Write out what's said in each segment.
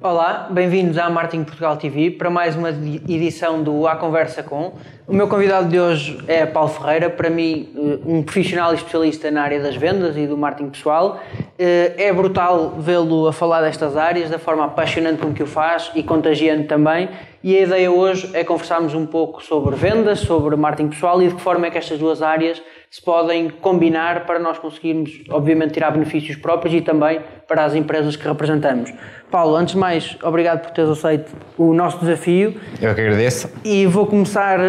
Olá, bem-vindos à Marketing Portugal TV para mais uma edição do A Conversa Com. O meu convidado de hoje é Paulo Ferreira, para mim um profissional e especialista na área das vendas e do marketing pessoal. É brutal vê-lo a falar destas áreas, da forma apaixonante com que o faz e contagiante também. E a ideia hoje é conversarmos um pouco sobre vendas, sobre marketing pessoal e de que forma é que estas duas áreas se podem combinar para nós conseguirmos, obviamente, tirar benefícios próprios e também para as empresas que representamos. Paulo, antes de mais, obrigado por teres aceito o nosso desafio. Eu que agradeço. E vou começar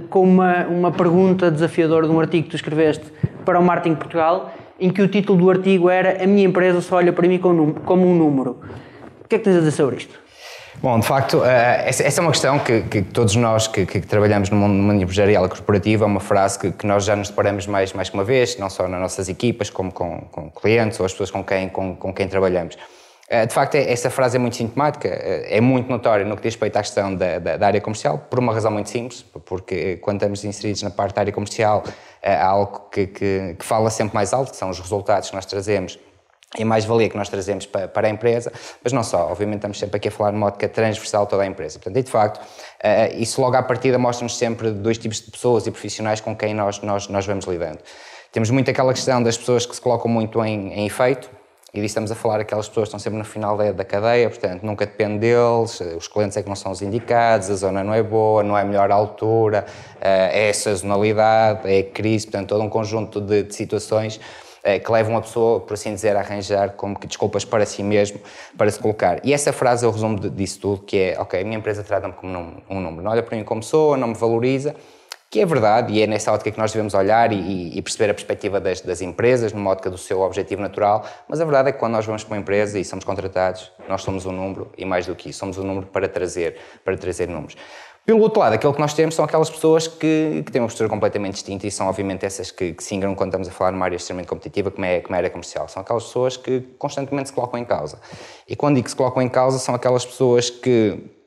com uma pergunta desafiadora de um artigo que tu escreveste para o Marketing Portugal, em que o título do artigo era "A minha empresa só olha para mim como um número". O que é que tens a dizer sobre isto? Bom, de facto, essa é uma questão que todos nós que trabalhamos no mundo empresarial e corporativo, é uma frase que nós já nos deparamos mais que uma vez, não só nas nossas equipas, como com clientes ou as pessoas com quem trabalhamos. De facto, essa frase é muito sintomática, é muito notória no que diz respeito à questão da área comercial, por uma razão muito simples, porque quando estamos inseridos na parte da área comercial, há algo que fala sempre mais alto, que são os resultados que nós trazemos e a mais-valia que nós trazemos para a empresa, mas não só, obviamente estamos sempre aqui a falar de modo que é transversal toda a empresa. Portanto, e de facto, isso logo à partida mostra-nos sempre dois tipos de pessoas e profissionais com quem nós vamos lidando. Temos muito aquela questão das pessoas que se colocam muito em efeito, e disso estamos a falar, aquelas pessoas que estão sempre no final da cadeia, portanto nunca depende deles, os clientes é que não são os indicados, a zona não é boa, não é a melhor altura, é a sazonalidade, é a crise, portanto todo um conjunto de situações que levam a pessoa, por assim dizer, a arranjar como que desculpas para si mesmo, para se colocar. E essa frase é o resumo disso tudo, que é, ok, a minha empresa trata-me como um número, não olha para mim como pessoa, não me valoriza, que é verdade, e é nessa ótica que nós devemos olhar e perceber a perspectiva das empresas, numa ótica do seu objetivo natural, mas a verdade é que quando nós vamos para uma empresa e somos contratados, nós somos um número, e mais do que isso, somos um número para trazer números. Pelo outro lado, aquilo que nós temos são aquelas pessoas que têm uma postura completamente distinta e são obviamente essas que se ingram quando estamos a falar numa área extremamente competitiva como é a área comercial. São aquelas pessoas que constantemente se colocam em causa. E quando digo que se colocam em causa, são aquelas pessoas que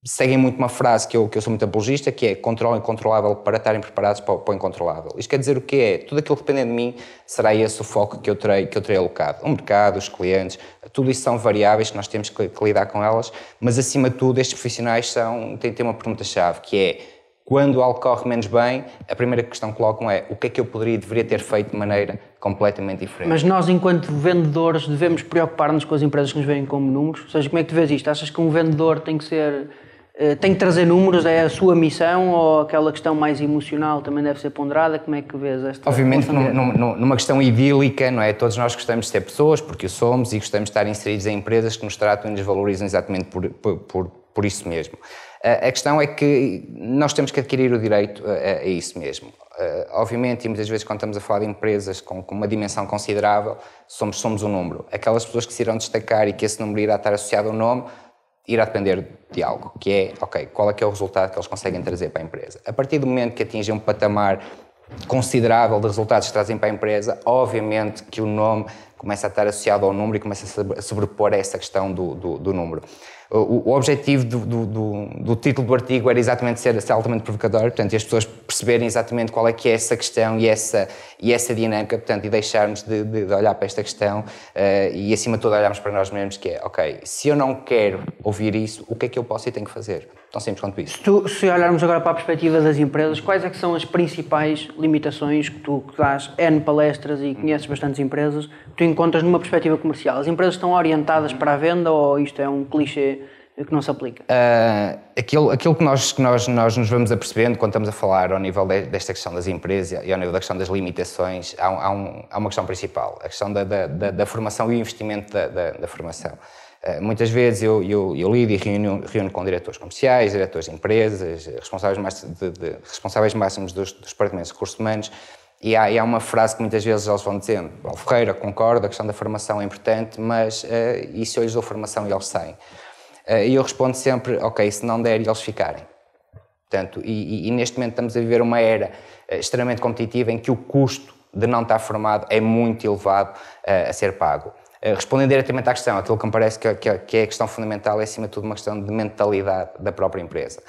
seguem muito uma frase que eu sou muito apologista, que é controle o incontrolável para estarem preparados para o incontrolável. Isto quer dizer o que é? Tudo aquilo que depender de mim será esse o foco que eu terei alocado. O mercado, os clientes, tudo isso são variáveis que nós temos que lidar com elas, mas acima de tudo estes profissionais têm uma pergunta-chave, que é: quando algo corre menos bem, a primeira questão que colocam é: o que é que eu deveria ter feito de maneira completamente diferente? Mas nós, enquanto vendedores, devemos preocupar-nos com as empresas que nos veem como números? Ou seja, como é que tu vês isto? Achas que um vendedor tem que trazer números, é a sua missão, ou aquela questão mais emocional também deve ser ponderada? Como é que vês esta? Obviamente, numa questão idílica, não é? Todos nós gostamos de ser pessoas, porque o somos, e gostamos de estar inseridos em empresas que nos tratam e nos valorizam exatamente por isso mesmo. A questão é que nós temos que adquirir o direito a isso mesmo. Obviamente, e muitas vezes quando estamos a falar de empresas com uma dimensão considerável, somos um número. Aquelas pessoas que se irão destacar e que esse número irá estar associado ao nome, irá depender de algo, que é, ok, qual é que é o resultado que eles conseguem trazer para a empresa. A partir do momento que atingem um patamar considerável de resultados que trazem para a empresa, obviamente que o nome começa a estar associado ao número e começa a sobrepor a essa questão do número. O objetivo do título do artigo era exatamente ser altamente provocatório, portanto, e as pessoas perceberem exatamente qual é que é essa questão e essa dinâmica, portanto, e deixarmos de olhar para esta questão e, acima de tudo, olharmos para nós mesmos, que é, ok, se eu não quero ouvir isso, o que é que eu posso e tenho que fazer? Tão simples quanto isso. Se olharmos agora para a perspectiva das empresas, quais é que são as principais limitações que tu dás N palestras e conheces bastantes empresas, que tu encontras numa perspectiva comercial? As empresas estão orientadas para a venda ou isto é um clichê que não se aplica? Aquilo que nós nos vamos apercebendo quando estamos a falar ao nível desta questão das empresas e ao nível da questão das limitações, há uma questão principal, a questão da formação e o investimento da formação. Muitas vezes eu lido e reúno com diretores comerciais, diretores de empresas, responsáveis máximos dos departamentos de recursos humanos, e há uma frase que muitas vezes eles vão dizendo: Paulo Ferreira, concordo, a questão da formação é importante, mas e se eu lhes dou formação e eles saem? E eu respondo sempre: ok, se não der, eles ficarem. Portanto, e neste momento estamos a viver uma era extremamente competitiva em que o custo de não estar formado é muito elevado a ser pago. Respondendo diretamente à questão, aquilo que me parece que é a questão fundamental é, acima de tudo, uma questão de mentalidade da própria empresa.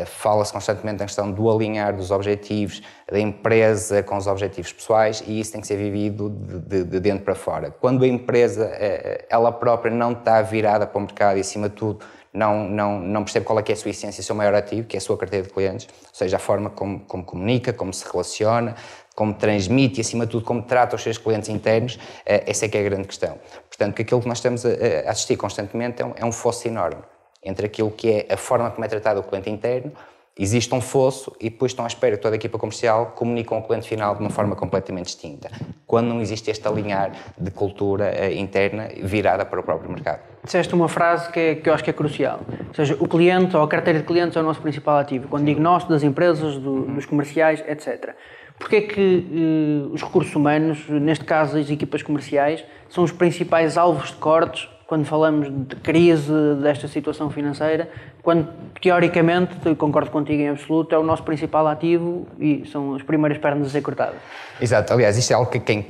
Fala-se constantemente na questão do alinhar dos objetivos da empresa com os objetivos pessoais e isso tem que ser vivido de dentro para fora. Quando a empresa, ela própria, não está virada para o mercado e, acima de tudo, não percebe qual é que é a sua essência, o seu maior ativo, que é a sua carteira de clientes, ou seja, a forma como comunica, como se relaciona, como transmite e, acima de tudo, como trata os seus clientes internos, essa é que é a grande questão. Portanto, que aquilo que nós estamos a assistir constantemente é um fosso enorme entre aquilo que é a forma como é tratado o cliente interno, existe um fosso e depois estão à espera que toda a equipa comercial comunique com o cliente final de uma forma completamente distinta, quando não existe este alinhar de cultura interna virada para o próprio mercado. Disseste uma frase que eu acho que é crucial, ou seja, o cliente ou a carteira de clientes é o nosso principal ativo. Quando digo nosso, das empresas, dos comerciais, etc. Porquê é que os recursos humanos, neste caso as equipas comerciais, são os principais alvos de cortes quando falamos de crise, desta situação financeira, quando teoricamente, eu concordo contigo em absoluto, é o nosso principal ativo e são as primeiras pernas a ser cortadas? Exato, aliás, isto é algo que quem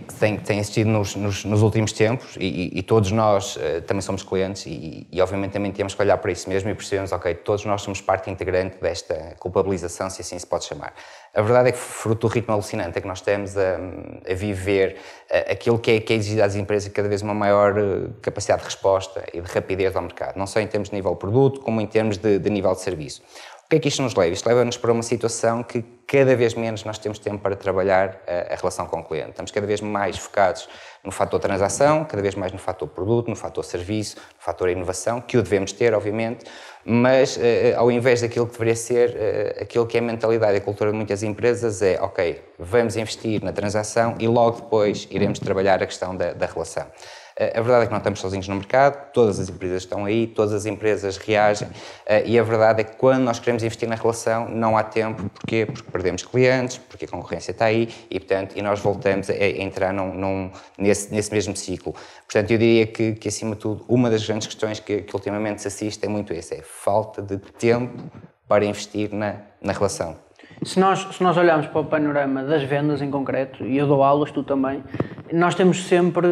tem assistido nos últimos tempos e todos nós também somos clientes e obviamente também temos que olhar para isso mesmo e percebemos, ok, todos nós somos parte integrante desta culpabilização, se assim se pode chamar. A verdade é que, fruto do ritmo alucinante que nós temos a viver aquilo que é exigido às empresas, cada vez uma maior capacidade de resposta e de rapidez ao mercado, não só em termos de nível de produto, como em termos de nível de serviço. O que é que isto nos leva? Isto leva-nos para uma situação que cada vez menos nós temos tempo para trabalhar a relação com o cliente. Estamos cada vez mais focados no fator transação, cada vez mais no fator produto, no fator serviço, no fator inovação, que o devemos ter, obviamente, mas ao invés daquilo que deveria ser, aquilo que é a mentalidade e a cultura de muitas empresas é, ok, vamos investir na transação e logo depois iremos trabalhar a questão da relação. A verdade é que não estamos sozinhos no mercado, todas as empresas estão aí, todas as empresas reagem e a verdade é que quando nós queremos investir na relação não há tempo. Porquê? Porque perdemos clientes, porque a concorrência está aí e, portanto, e nós voltamos a entrar nesse mesmo ciclo. Portanto, eu diria que acima de tudo, uma das grandes questões que ultimamente se assiste é muito essa, é falta de tempo para investir na relação. Se nós olharmos para o panorama das vendas em concreto, e eu dou aulas, tu também, nós temos sempre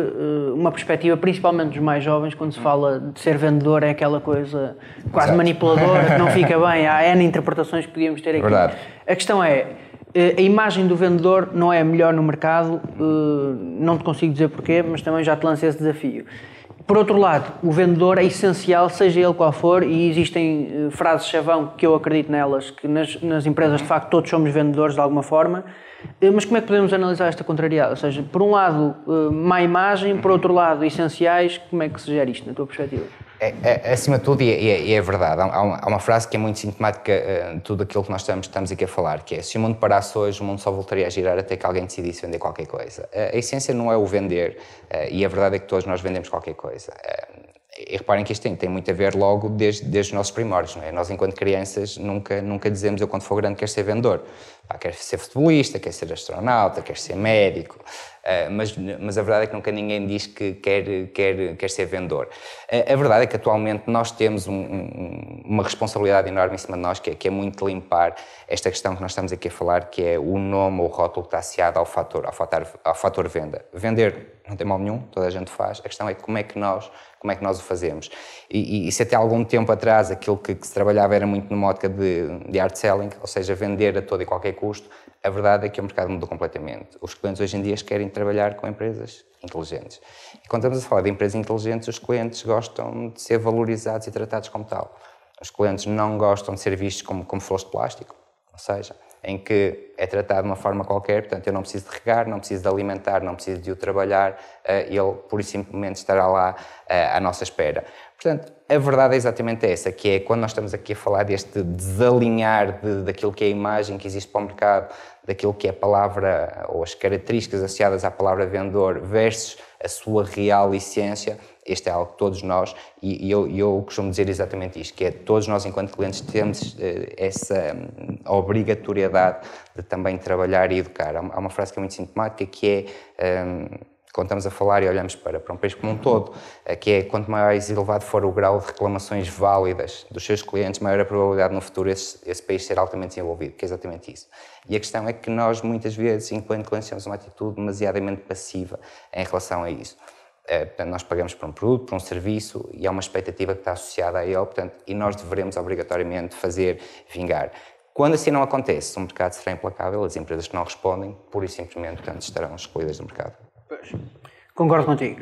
uma perspectiva, principalmente dos mais jovens, quando se fala de ser vendedor, é aquela coisa quase manipuladora, que não fica bem, há N interpretações que podíamos ter aqui. Verdade. A questão é, a imagem do vendedor não é a melhor no mercado, não te consigo dizer porquê, mas também já te lancei esse desafio. Por outro lado, o vendedor é essencial, seja ele qual for, e existem frases-chavão que eu acredito nelas, que nas empresas, de facto, todos somos vendedores de alguma forma, mas como é que podemos analisar esta contrariedade? Ou seja, por um lado, má imagem, por outro lado, essenciais, como é que se gera isto, na tua perspectiva? Acima de tudo, e é verdade, há uma frase que é muito sintomática de tudo aquilo que nós estamos aqui a falar, que é: se o mundo parasse hoje, o mundo só voltaria a girar até que alguém decidisse vender qualquer coisa. A essência não é o vender, e a verdade é que todos nós vendemos qualquer coisa. E reparem que isto tem muito a ver logo desde os nossos primórdios, não é? Nós, enquanto crianças, nunca dizemos: eu, quando for grande, quero ser vendedor. Quero ser futebolista, quero ser astronauta, quero ser médico. Mas a verdade é que nunca ninguém diz que quer ser vendedor. A verdade é que atualmente nós temos uma responsabilidade enorme em cima de nós, que é muito limpar esta questão que nós estamos aqui a falar, que é o nome ou o rótulo que está associado ao fator venda. Vender não tem mal nenhum, toda a gente faz. A questão é como é que nós o fazemos. E se até algum tempo atrás aquilo que se trabalhava era muito numa ótica de hard selling, ou seja, vender a todo e qualquer custo, a verdade é que o mercado mudou completamente. Os clientes hoje em dia querem trabalhar com empresas inteligentes. E quando estamos a falar de empresas inteligentes, os clientes gostam de ser valorizados e tratados como tal. Os clientes não gostam de ser vistos como flores de plástico, ou seja, em que é tratado de uma forma qualquer, portanto eu não preciso de regar, não preciso de alimentar, não preciso de o trabalhar, ele pura e simplesmente estará lá à nossa espera. Portanto, a verdade é exatamente essa, que é quando nós estamos aqui a falar deste desalinhar daquilo que é a imagem que existe para o mercado, daquilo que é a palavra ou as características associadas à palavra vendedor versus a sua real essência, este é algo que todos nós, e eu costumo dizer exatamente isto, que é todos nós enquanto clientes temos essa obrigatoriedade de também trabalhar e educar. Há uma frase que é muito sintomática, que é, quando estamos a falar e olhamos para um país como um todo, que é: quanto mais elevado for o grau de reclamações válidas dos seus clientes, maior a probabilidade no futuro esse país ser altamente desenvolvido, que é exatamente isso. E a questão é que nós, muitas vezes, enquanto clientes, temos uma atitude demasiadamente passiva em relação a isso. Portanto, nós pagamos por um produto, por um serviço e há uma expectativa que está associada a ele, portanto, e nós devemos obrigatoriamente fazer vingar. Quando assim não acontece, o mercado será implacável, as empresas que não respondem, pura e simplesmente, portanto, estarão excluídas do mercado. Pois. Concordo contigo.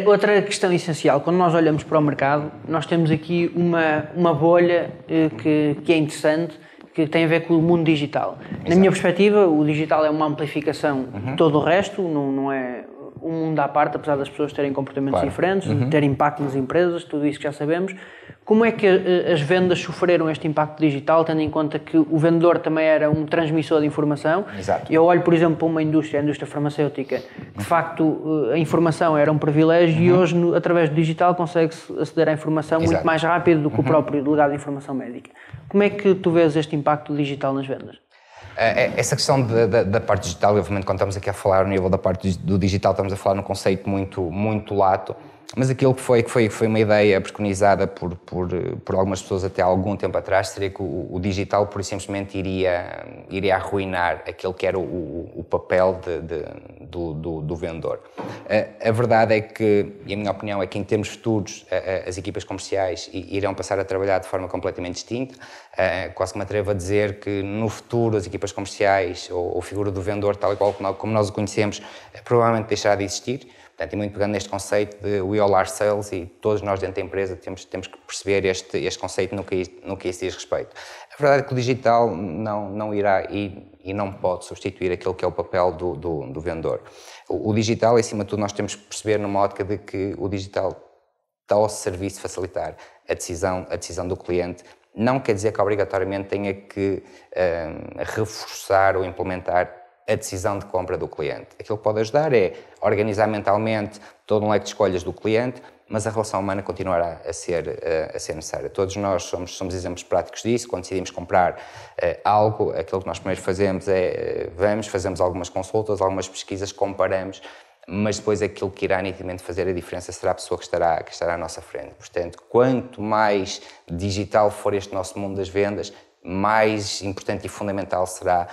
Outra questão essencial, quando nós olhamos para o mercado, nós temos aqui uma bolha que é interessante, que tem a ver com o mundo digital. Exato. Na minha perspectiva, o digital é uma amplificação de todo o resto, não é um mundo à parte, apesar das pessoas terem comportamentos diferentes, de ter impacto nas empresas, tudo isso que já sabemos. Como é que as vendas sofreram este impacto digital, tendo em conta que o vendedor também era um transmissor de informação? Exato. Eu olho, por exemplo, para uma indústria, a indústria farmacêutica, de facto a informação era um privilégio e hoje, através do digital, consegue-se aceder à informação muito mais rápido do que o próprio delegado de informação médica. Como é que tu vês este impacto digital nas vendas? Essa questão da parte digital, obviamente, quando estamos aqui a falar no nível da parte do digital, estamos a falar num conceito muito lato, mas aquilo que foi uma ideia preconizada por algumas pessoas até há algum tempo atrás seria que o digital, por simplesmente, iria arruinar aquele que era o papel do vendedor. A verdade é que, e a minha opinião é que, em termos futuros, as equipas comerciais irão passar a trabalhar de forma completamente distinta. Quase que me atrevo a dizer que, no futuro, as equipas comerciais ou a figura do vendedor, tal e qual como nós o conhecemos, provavelmente deixará de existir. Portanto, e muito pegando neste conceito de we all are sales, e todos nós dentro da empresa temos que perceber este conceito no que isso diz respeito. A verdade é que o digital não irá e não pode substituir aquele que é o papel do vendedor. O digital, acima de tudo, nós temos que perceber numa ótica de que o digital está ao serviço de facilitar a decisão do cliente. Não quer dizer que obrigatoriamente tenha que reforçar ou implementar a decisão de compra do cliente. Aquilo que pode ajudar é organizar mentalmente todo um leque de escolhas do cliente, mas a relação humana continuará a ser necessária. Todos nós somos exemplos práticos disso. Quando decidimos comprar algo, aquilo que nós primeiro fazemos é fazemos algumas consultas, algumas pesquisas, comparamos, mas depois aquilo que irá nitidamente fazer a diferença será a pessoa que estará à nossa frente. Portanto, quanto mais digital for este nosso mundo das vendas, mais importante e fundamental será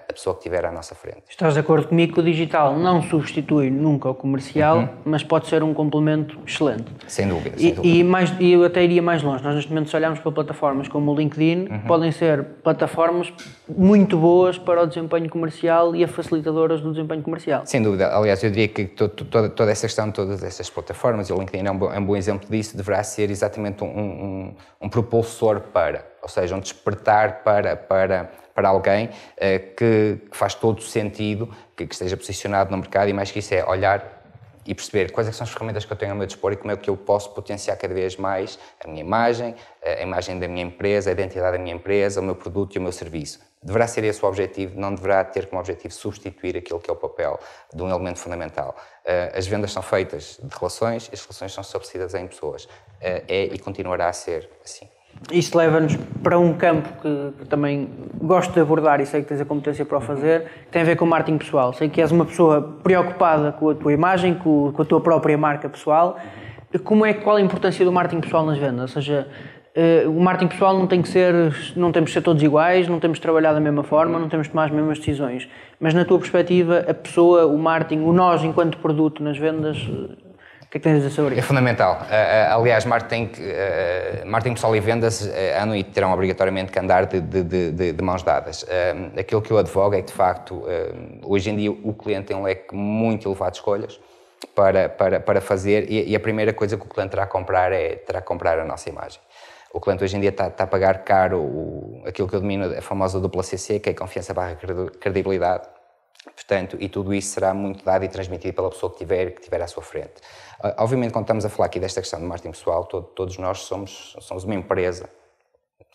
a pessoa que estiver à nossa frente. Estás de acordo comigo que o digital não substitui nunca o comercial, mas pode ser um complemento excelente? Sem dúvida. E eu até iria mais longe. Nós, neste momento, se olharmos para plataformas como o LinkedIn, podem ser plataformas muito boas para o desempenho comercial e facilitadoras do desempenho comercial. Sem dúvida. Aliás, eu diria que toda essa questão, todas essas plataformas, e o LinkedIn é um bom exemplo disso, deverá ser exatamente um propulsor ou seja, um despertar para alguém que faz todo o sentido, que esteja posicionado no mercado, e mais que isso é olhar e perceber quais são as ferramentas que eu tenho ao meu dispor e como é que eu posso potenciar cada vez mais a minha imagem, a imagem da minha empresa, a identidade da minha empresa, o meu produto e o meu serviço. Deverá ser esse o objetivo, não deverá ter como objetivo substituir aquilo que é o papel de um elemento fundamental. As vendas são feitas de relações, as relações são estabelecidas em pessoas. E continuará a ser assim. Isto leva-nos para um campo que também gosto de abordar e sei que tens a competência para o fazer, que tem a ver com o marketing pessoal. Sei que és uma pessoa preocupada com a tua imagem, com a tua própria marca pessoal. Qual a importância do marketing pessoal nas vendas? Ou seja, o marketing pessoal não temos que ser todos iguais, não temos de trabalhar da mesma forma, não temos de tomar as mesmas decisões. Mas na tua perspectiva, a pessoa, o marketing, o nós enquanto produto nas vendas, o que é que tens a dizer sobre isso? É fundamental. Aliás, marketing pessoal e vendas andam e terão obrigatoriamente que andar de mãos dadas. Aquilo que eu advogo é que, de facto, hoje em dia o cliente tem um leque muito elevado de escolhas para fazer, e a primeira coisa que o cliente terá a comprar a nossa imagem. O cliente hoje em dia está a pagar caro aquilo que eu domino, a famosa dupla CC, que é confiança barra credibilidade. Portanto, e tudo isso será muito dado e transmitido pela pessoa que tiver à sua frente. Obviamente, quando estamos a falar aqui desta questão de marketing pessoal, todos nós somos uma empresa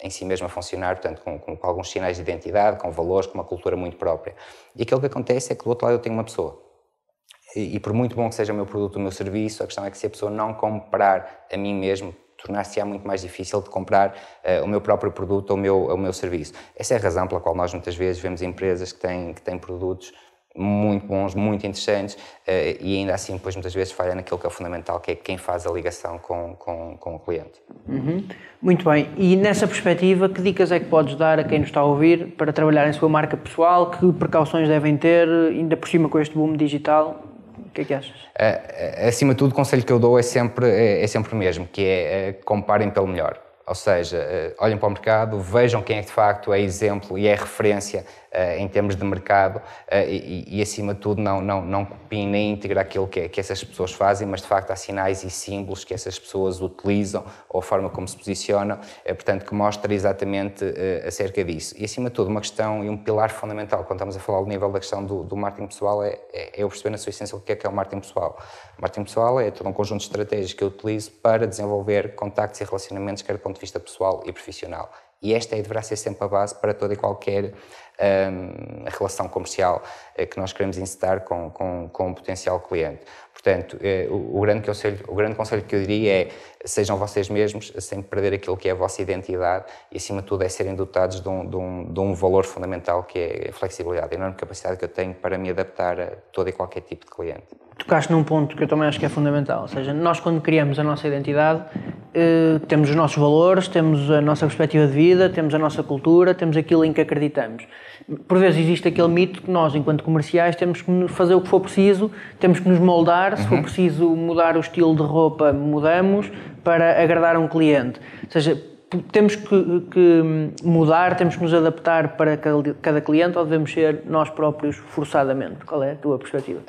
em si mesma a funcionar, portanto, com alguns sinais de identidade, com valores, com uma cultura muito própria. E aquilo que acontece é que do outro lado eu tenho uma pessoa. E por muito bom que seja o meu produto, o meu serviço, a questão é que se a pessoa não comprar a mim mesmo, tornar-se-á muito mais difícil de comprar o meu próprio produto ou o meu serviço. Essa é a razão pela qual nós muitas vezes vemos empresas que têm produtos muito bons, muito interessantes, e ainda assim depois muitas vezes falha naquilo que é o fundamental, que é quem faz a ligação com o cliente. Muito bem. E nessa perspectiva, que dicas é que podes dar a quem nos está a ouvir para trabalhar em sua marca pessoal? Que precauções devem ter, ainda por cima com este boom digital? que é que achas? Acima de tudo, o conselho que eu dou é sempre o mesmo, que é comparem pelo melhor. Ou seja, olhem para o mercado, vejam quem é que de facto é exemplo e é referência em termos de mercado e acima de tudo não copiem nem integrem aquilo que essas pessoas fazem, mas de facto há sinais e símbolos que essas pessoas utilizam ou a forma como se posicionam, portanto que mostra exatamente acerca disso. E acima de tudo uma questão e um pilar fundamental quando estamos a falar do nível da questão do marketing pessoal é eu perceber na sua essência o que é o marketing pessoal. O marketing pessoal é todo um conjunto de estratégias que eu utilizo para desenvolver contactos e relacionamentos quer do ponto de vista pessoal e profissional. E esta deverá ser sempre a base para toda e qualquer relação comercial que nós queremos incitar com um potencial cliente. Portanto, o grande conselho que eu diria é sejam vocês mesmos, sem perder aquilo que é a vossa identidade e, acima de tudo, é serem dotados de um valor fundamental que é a flexibilidade, a enorme capacidade que eu tenho para me adaptar a todo e qualquer tipo de cliente. Tocaste num ponto que eu também acho que é fundamental, ou seja, nós quando criamos a nossa identidade temos os nossos valores, temos a nossa perspectiva de vida, temos a nossa cultura, temos aquilo em que acreditamos. Por vezes existe aquele mito que nós, enquanto comerciais, temos que fazer o que for preciso, temos que nos moldar, se for preciso mudar o estilo de roupa, mudamos para agradar um cliente. Ou seja, temos que mudar, temos que nos adaptar para cada cliente ou devemos ser nós próprios forçadamente? Qual é a tua perspectiva?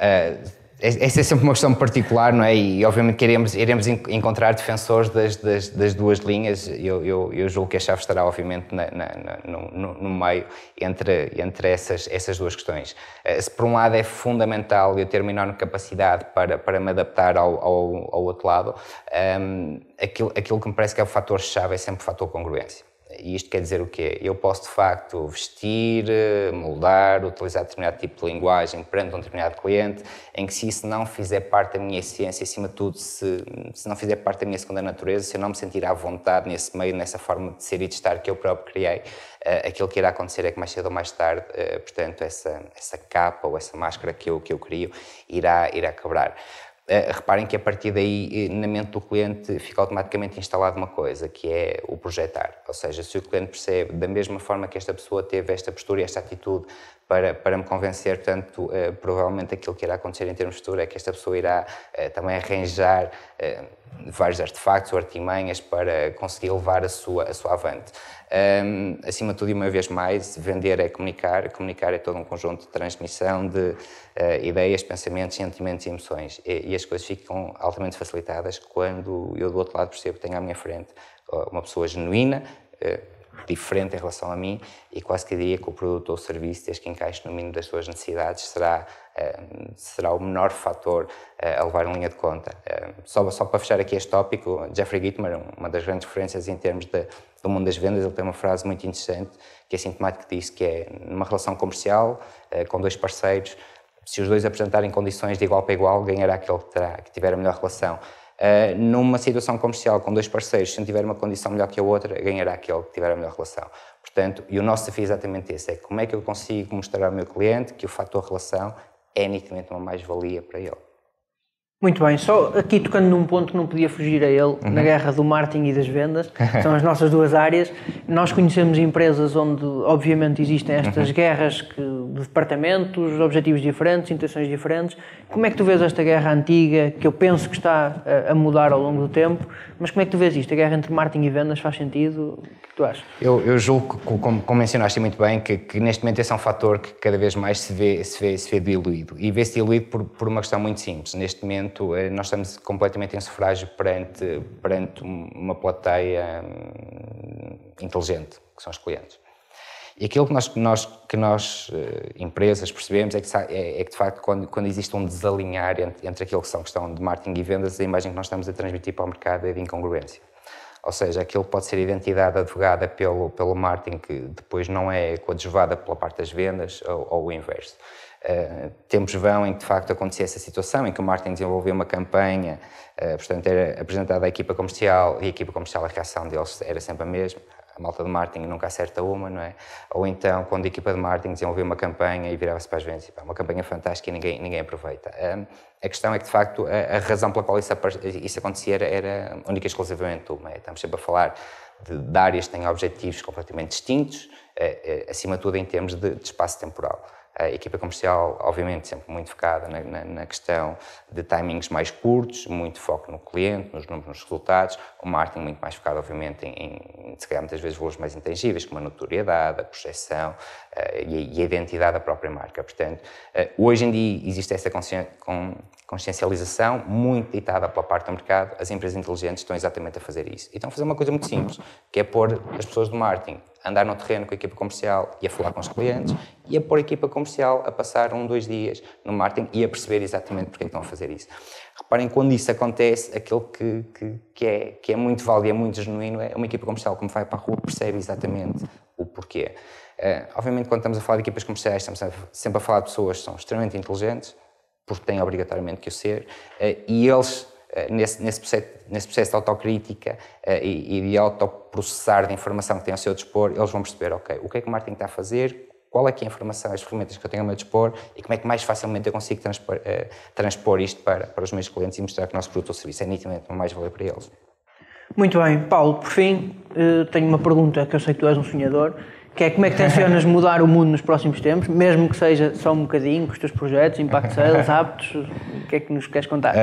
Essa é sempre uma questão particular, não é? E obviamente que iremos encontrar defensores das duas linhas. Eu julgo que a chave estará obviamente no meio entre essas duas questões. Se por um lado é fundamental eu ter uma enorme capacidade para me adaptar ao outro lado, aquilo que me parece que é o fator-chave é sempre o fator congruência. E isto quer dizer o quê? Eu posso, de facto, vestir, moldar, utilizar determinado tipo de linguagem perante um determinado cliente, em que se isso não fizer parte da minha essência, acima de tudo, se não fizer parte da minha segunda natureza, se eu não me sentir à vontade nesse meio, nessa forma de ser e de estar que eu próprio criei, aquilo que irá acontecer é que mais cedo ou mais tarde, portanto, essa capa ou essa máscara que eu crio irá quebrar. Reparem que a partir daí, na mente do cliente, fica automaticamente instalada uma coisa, que é o projetar. Ou seja, se o cliente percebe da mesma forma que esta pessoa teve esta postura e esta atitude para me convencer, portanto, provavelmente aquilo que irá acontecer em termos de futuro é que esta pessoa irá também arranjar vários artefactos ou artimanhas para conseguir levar a sua avante. Acima de tudo, e uma vez mais, vender é comunicar é todo um conjunto de transmissão de ideias, pensamentos, sentimentos e emoções. E as coisas ficam altamente facilitadas quando eu do outro lado percebo que tenho à minha frente uma pessoa genuína, diferente em relação a mim e quase que diria que o produto ou o serviço, desde que encaixe no mínimo das suas necessidades, será o menor fator a levar em linha de conta. Só para fechar aqui este tópico, Jeffrey Gitomer, uma das grandes referências em termos do mundo das vendas, ele tem uma frase muito interessante que é sintomática, que diz que é numa relação comercial com dois parceiros, se os dois apresentarem condições de igual para igual, ganhará aquele que tiver a melhor relação. Numa situação comercial com dois parceiros, se um tiver uma condição melhor que a outra, ganhará aquele que tiver a melhor relação. Portanto, e o nosso desafio é exatamente esse, é como é que eu consigo mostrar ao meu cliente que o fator relação é nitidamente uma mais-valia para ele. Muito bem, só aqui tocando num ponto que não podia fugir a ele, na guerra do marketing e das vendas, são as nossas duas áreas. Nós conhecemos empresas onde, obviamente, existem estas guerras de departamentos, objetivos diferentes, intenções diferentes. Como é que tu vês esta guerra antiga, que eu penso que está a mudar ao longo do tempo, mas como é que tu vês isto? A guerra entre marketing e vendas faz sentido? O que tu achas? Eu julgo, como mencionaste muito bem, que neste momento esse é um fator que cada vez mais se vê diluído. E vê-se diluído por uma questão muito simples. Neste momento, nós estamos completamente em sufrágio perante uma plateia inteligente, que são os clientes. E aquilo que nós empresas, percebemos é que de facto, quando existe um desalinhar entre aquilo que são questão de marketing e vendas, a imagem que nós estamos a transmitir para o mercado é de incongruência. Ou seja, aquilo pode ser identidade advogada pelo marketing, que depois não é coadjuvada pela parte das vendas, ou o inverso. Tempos vão em que de facto acontecia essa situação, em que o marketing desenvolveu uma campanha, portanto era apresentada à equipa comercial e a equipa comercial, a reação deles era sempre a mesma. A malta de marketing nunca acerta uma, não é? Ou então, quando a equipa de marketing desenvolveu uma campanha e virava-se para as vendas, uma campanha fantástica e ninguém aproveita. A questão é que, de facto, a razão pela qual isso acontecia era única e exclusivamente uma. Estamos sempre a falar de áreas que têm objetivos completamente distintos, acima de tudo em termos de espaço temporal. A equipa comercial, obviamente, sempre muito focada na questão de timings mais curtos, muito foco no cliente, nos números, nos resultados. O marketing muito mais focado, obviamente, se calhar muitas vezes valores mais intangíveis, como a notoriedade, a percepção e a identidade da própria marca. Portanto, hoje em dia existe essa consciencialização muito ditada pela parte do mercado. As empresas inteligentes estão exatamente a fazer isso. E estão a fazer uma coisa muito simples, que é pôr as pessoas do marketing a andar no terreno com a equipa comercial e a falar com os clientes, e a pôr a equipa comercial a passar 2 dias no marketing e a perceber exatamente porque estão a fazer isso. Reparem, quando isso acontece, aquilo que é muito válido e é muito genuíno é uma equipa comercial, como vai para a rua, percebe exatamente o porquê. Obviamente, quando estamos a falar de equipas comerciais, estamos sempre a falar de pessoas que são extremamente inteligentes, porque têm obrigatoriamente que o ser, e eles, nesse processo de autocrítica e de autoprocessar de informação que têm ao seu dispor, eles vão perceber, ok, o que é que o marketing está a fazer, qual é que é a informação, as ferramentas que eu tenho ao meu dispor e como é que mais facilmente eu consigo transpor isto para os meus clientes e mostrar que o nosso produto ou serviço é nitidamente uma mais-valia para eles. Muito bem. Paulo, por fim, tenho uma pergunta que eu sei que tu és um sonhador, que é como é que tencionas mudar o mundo nos próximos tempos, mesmo que seja só um bocadinho, com os teus projetos, Impact Sales, hábitos, o que é que nos queres contar?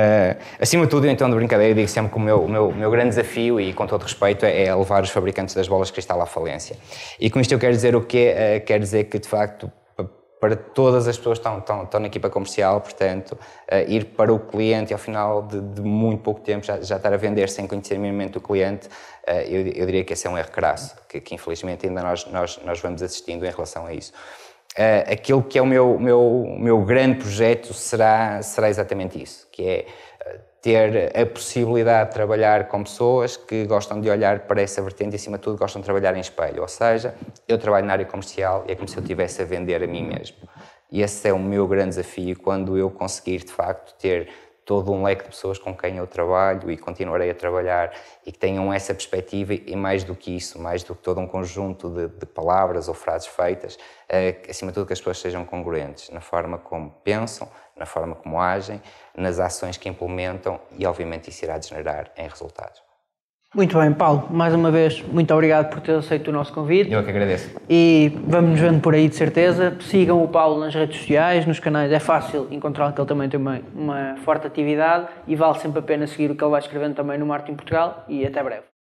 Acima de tudo, então, de brincadeira, eu digo sempre que o meu grande desafio, e com todo respeito, é levar os fabricantes das bolas de cristal à falência. E com isto eu quero dizer o quê? Quero dizer que, de facto, para todas as pessoas que estão na equipa comercial, portanto, ir para o cliente e ao final de muito pouco tempo já estar a vender sem conhecer minimamente o cliente, eu diria que esse é um erro crasso, que infelizmente ainda nós vamos assistindo em relação a isso. Aquilo que é o meu grande projeto será exatamente isso, que é ter a possibilidade de trabalhar com pessoas que gostam de olhar para essa vertente e, acima de tudo, gostam de trabalhar em espelho. Ou seja, eu trabalho na área comercial e é como se eu estivesse a vender a mim mesmo. E esse é o meu grande desafio, quando eu conseguir, de facto, ter todo um leque de pessoas com quem eu trabalho e continuarei a trabalhar e que tenham essa perspectiva e, mais do que isso, mais do que todo um conjunto de palavras ou frases feitas, acima de tudo que as pessoas sejam congruentes na forma como pensam, na forma como agem, nas ações que implementam e, obviamente, isso irá degenerar em resultados. Muito bem, Paulo, mais uma vez, muito obrigado por ter aceito o nosso convite. Eu que agradeço. E vamos nos vendo por aí, de certeza. Sigam o Paulo nas redes sociais, nos canais, é fácil encontrar que ele também tem uma forte atividade e vale sempre a pena seguir o que ele vai escrevendo também no Marketing Portugal, e até breve.